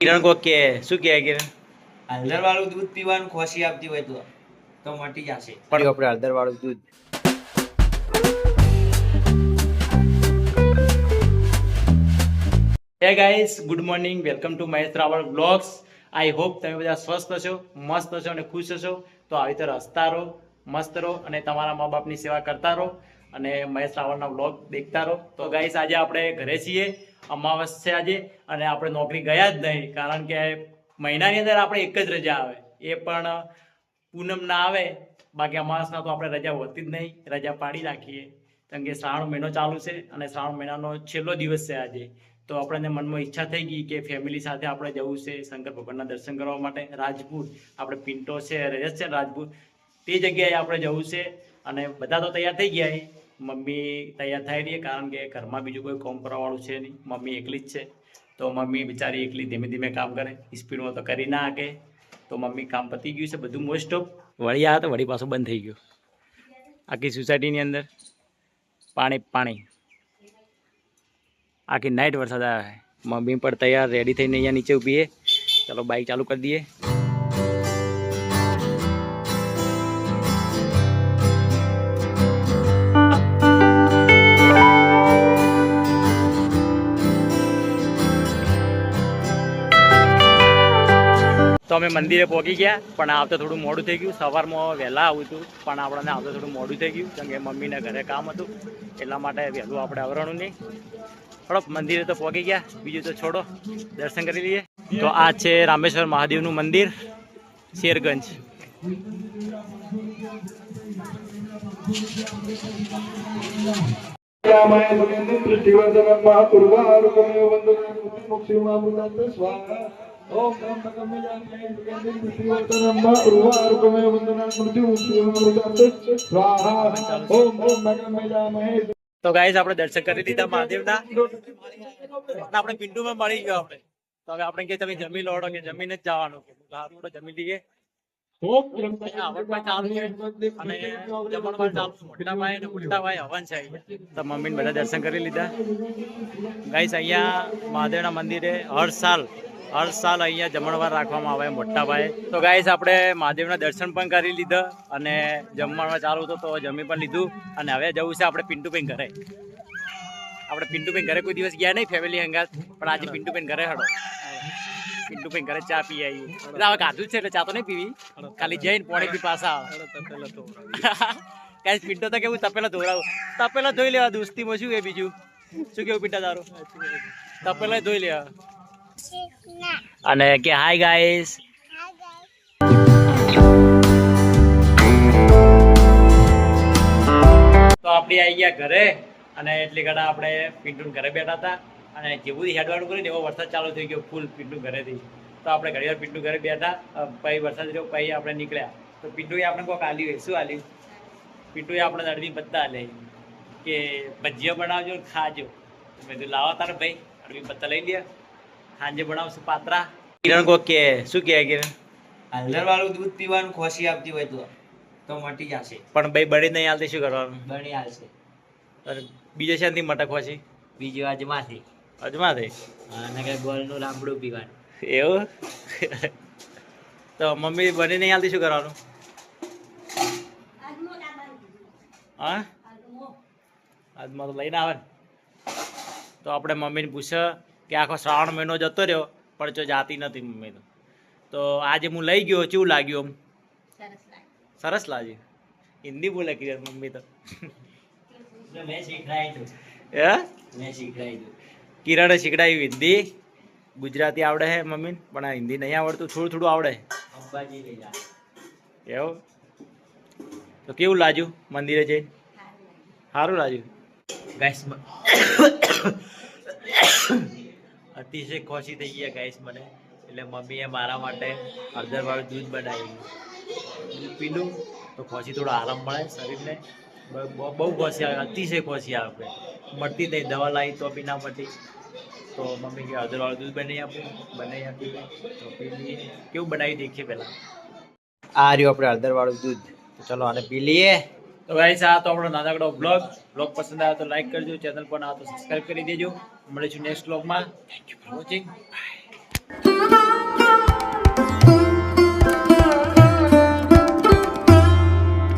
કિરણ કો કે શું કહે કિરણ? હળદર વાળું દૂધ પીવાનું ખોસી આપતી હોય તો મટી જશે. પણ આપણે હળદર વાળું દૂધ. હે guys, good morning, welcome to Mahesh Raval blogs. I hope તમે બધા સ્વસ્થ હશો, મસ્ત હશો અને ખુશ હશો. તો આવી રીતે હસતા રહો, મસ્ત રહો અને તમારા મા બાપની સેવા કરતા રહો અને મહેશ રાવળના બ્લોગ દેખતા રહો. તો ગાઈસ, આજે આપણે ઘરે છીએ, અમાવસ છે આજે અને આપણે નોકરી ગયા જ નહીં, કારણ કે મહિનાની અંદર આપણે એક જ રજા આવે, એ પણ પૂનમ ના આવે. બાકી અમાવસના તો આપણે રજા હોતી જ નહીં, રજા પાડી રાખીએ, કારણ કે શ્રાવણ મહિનો ચાલુ છે અને શ્રાવણ મહિનાનો છેલ્લો દિવસ છે આજે. તો આપણને મનમાં ઈચ્છા થઈ ગઈ કે ફેમિલી સાથે આપણે જવું છે શંકર ભગવાનના દર્શન કરવા માટે રાજપુર. આપણે પિન્ટો છે, રજત છે રાજપુર, તે જગ્યાએ આપણે જવું છે અને બધા તો તૈયાર થઈ ગયા. મમ્મી તૈયાર થઈ રહી, કારણ કે ઘરમાં બીજું કોઈ કામ કરવાવાળું છે નહીં, મમ્મી એકલી જ છે. તો મમ્મી બિચારી એકલી ધીમે ધીમે કામ કરે, સ્પીડમાં તો કરી ના શકે. તો મમ્મી કામ પતી ગયું છે બધું મોસ્ટ ઓફ. વળી આ તો વળી પાછું બંધ થઈ ગયું. આખી સોસાયટીની અંદર પાણી આખી નાઇટ વરસાદ આવે. મમ્મી પણ તૈયાર રેડી થઈને અહીંયા નીચે ઊભી છે. ચાલો બાઇક ચાલુ કરી દઈએ. તો અમે મંદિરે પહોંચી ગયા, પણ આવતા થોડું મોડું થઈ ગયું. સવારમાં વહેલા આવું હતું, પણ આપણને આવતા થોડું મોડું થઈ ગયું, કારણ કે મમ્મીને ઘરે કામ હતું, એટલા માટે વહેલું આપણે આવરણું નહીં. થોડોક મંદિરે તો પહોંચી ગયા, બીજું તો છોડો, દર્શન કરી લઈએ. તો આ છે રામેશ્વર મહાદેવનું મંદિર, શેરગંજ. તો ગાઈસ, આપણે દર્શન કરી દીધા મહાદેવના. આપણે પિન્ટુમાં મળી ગયો આપણે. તો હવે આપણે કે તમે જમી લોડો કે જમીને જ જવાનું, આપણે જમી લઈએ. તો મમ્મીને બધા દર્શન કરી લીધા. ગાઈસ, અહીંયા મહાદેવના મંદિરે હર સાલ અહીંયા જમણવાર રાખવામાં આવે મોટા ભાઈ. તો ગાઈસ, આપણે મહાદેવના દર્શન પણ કરી લીધા અને જમવાનું ચાલુ હતો તો જમી પણ લીધું. અને હવે જવું છે આપણે પિન્ટુભાઈ ઘરે. આપણે પિન્ટુભાઈ ઘરે કોઈ દિવસ ગયા નહીં ફેમિલી અંગાત, પણ આજે પિન્ટુભાઈ ઘરે હડો. પિન્ટુભાઈ ઘરે ચા પી આવી. એટલે હવે કાઢું છે એટલે ચા તો નહીં પીવી, ખાલી જઈને પોણી પી પાછા આવે. પિન્ટો તો કેવું તપેલા ધોરાવું, તપેલા ધોઈ લેવા, દોસ્તીમાં શું એ બીજું શું કેવું પિન્ટા તારું? તપેલા ધોઈ લેવા. અને કે હાય ગાઈસ. તો આપણે આવી ગયા ઘરે અને એટલી ઘણા આપણે પિન્ટુ ઘરે બેઠા હતા અને જેવું હેડવાનું કર્યું ને એવો વરસાદ ચાલુ થઈ ગયો ફૂલ પિન્ટુ ઘરેથી. તો આપણે ઘણી વાર પિન્ટુ ઘરે બેઠા, પછી વરસાદ રહ્યો, પછી આપણે નીકળ્યા. તો પિન્ટુએ આપણે કોઈક આલ્યું, શું આલ્યું? પિન્ટુએ આપણે અડવી પત્તા લે કે ભજીયા બનાવજો ખાજો. મેં કીધું લાવો તારે ભાઈ અડવી પત્તા લઈ લે, સાંજે બનાવશું પાત્રા. કિરણ કો કે શું કહે કિરણ? હળદર વાળું દૂધ પીવાનું ખોસી આપતી હોય તો મટી જશે. પણ ભાઈ બળી નહીં હાલતી શું કરવાનું? બની આવશે. બીજે શાંતિ મટક પછી બીજું અજમાથી અને કઈ ગોળનું લાંબડું પીવાનું. એવું? તો મમ્મી બની નહીં હાલતી શું કરવાનું? હા, આજમાં તો લઈને આવે ને. તો આપણે મમ્મીને પૂછે કે આખો શ્રાવણ મહિનો જતો રહ્યો પણ જો જાતી નથી મમ્મી. તો આજે હું લઈ ગયો, કેવું લાગ્યું? આમ સરસ લાગ્યું. હિન્દી બોલે કે મમ્મી તો. કિરણે શીખડાયું હિન્દી, ગુજરાતી આવડે છે મમ્મીને, પણ આ હિન્દી નહીં આવડતું, થોડું આવડે. એવું? તો કેવું લાગ્યું મંદિરે જઈને? સારું લાગ્યું. ગાઈસ, અતિશય ખુશી થઈ ગયા ગાઈસ મને. એટલે મમ્મીએ મારા માટે હળદરવાળું દૂધ બનાવ્યું. દૂધ પીલું તો ખુશી થોડો આરામ મળે શરીરને. બહુ ખુશી આવે, અતિશય ખુશી આવે. મળતી નહીં, દવા લાવી તો બી ના મળતી. તો મમ્મી કે હળદરવાળું દૂધ બનાવી આપું, બનાવી આપી. તો પી લઈએ. કેવું બનાવી દેખીએ પહેલાં. આ રહ્યું આપણે હળદરવાળું દૂધ. તો ચલો આને પી લઈએ. તો ગાઈસ, આ તો આપણો નાનકડો બ્લોગ પસંદ આવે તો લાઈક કરજો, ચેનલ પર આવે તો સબસ્ક્રાઈબ કરી દેજો. મળીશું નેક્સ્ટ બ્લોગમાં. Thank you for watching. By.